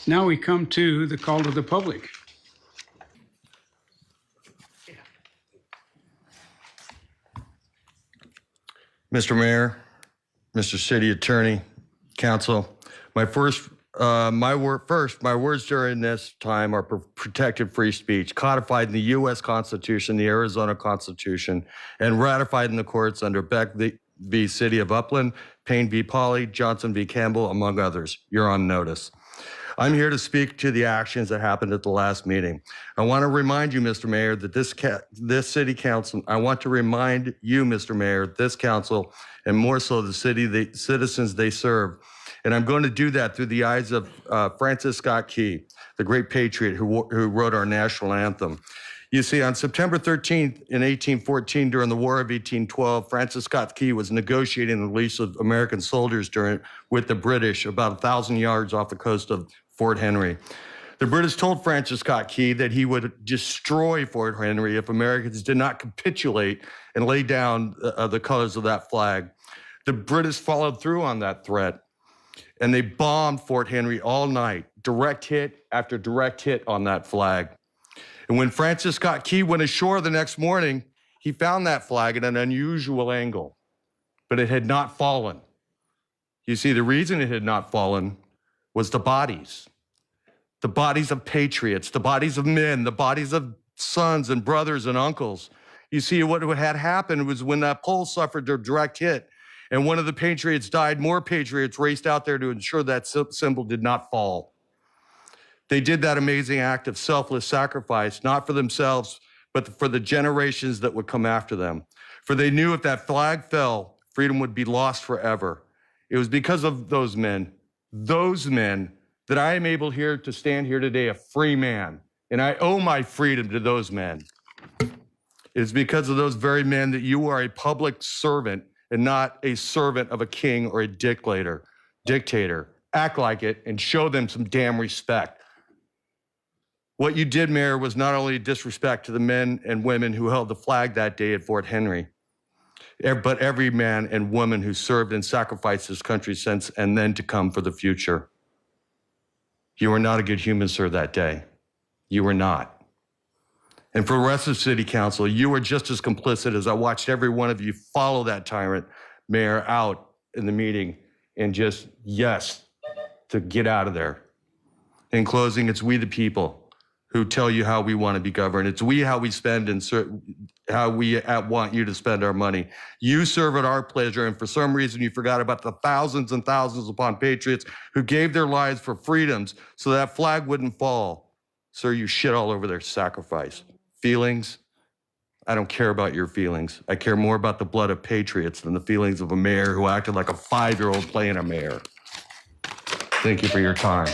Now we come to the call to the public. Mr. Mayor, Mr. City Attorney, Council, my words during this time are protected free speech, codified in the U.S. Constitution, the Arizona Constitution, and ratified in the courts under Beck v. City of Upland, Payne v. Pauley, Johnson v. Campbell, among others. You're on notice. I'm here to speak to the actions that happened at the last meeting. I want to remind you, Mr. Mayor, that this city council, I want to remind you, Mr. Mayor, this council, and more so the citizens they serve. And I'm going to do that through the eyes of Francis Scott Key, the great patriot who wrote our national anthem. You see, on September 13th in 1814, during the War of 1812, Francis Scott Key was negotiating the release of American soldiers with the British about 1,000 yards off the coast of Fort Henry. The British told Francis Scott Key that he would destroy Fort Henry if Americans did not capitulate and lay down the colors of that flag. The British followed through on that threat, and they bombed Fort Henry all night, direct hit after direct hit on that flag. And when Francis Scott Key went ashore the next morning, he found that flag at an unusual angle, but it had not fallen. You see, the reason it had not fallen was the bodies of patriots, the bodies of men, the bodies of sons and brothers and uncles. You see, what had happened was when that pole suffered a direct hit and one of the patriots died, more patriots raced out there to ensure that symbol did not fall. They did that amazing act of selfless sacrifice, not for themselves, but for the generations that would come after them. For they knew if that flag fell, freedom would be lost forever. It was because of those men, that I am able here to stand here today, a free man, and I owe my freedom to those men. It is because of those very men that you are a public servant and not a servant of a king or a dictator. Act like it and show them some damn respect. What you did, Mayor, was not only disrespect to the men and women who held the flag that day at Fort Henry, but every man and woman who served and sacrificed this country since and then to come for the future. You were not a good human, sir, that day. You were not. And for the rest of City Council, you were just as complicit as I watched every one of you follow that tyrant mayor out in the meeting and just yes to get out of there. In closing, it's we the people who tell you how we want to be governed. It's how we spend and how we want you to spend our money. You serve at our pleasure, and for some reason you forgot about the thousands and thousands upon patriots who gave their lives for freedoms so that flag wouldn't fall. Sir, you shit all over their sacrifice. Feelings? I don't care about your feelings. I care more about the blood of patriots than the feelings of a mayor who acted like a 5-year-old playing a mayor. Thank you for your time.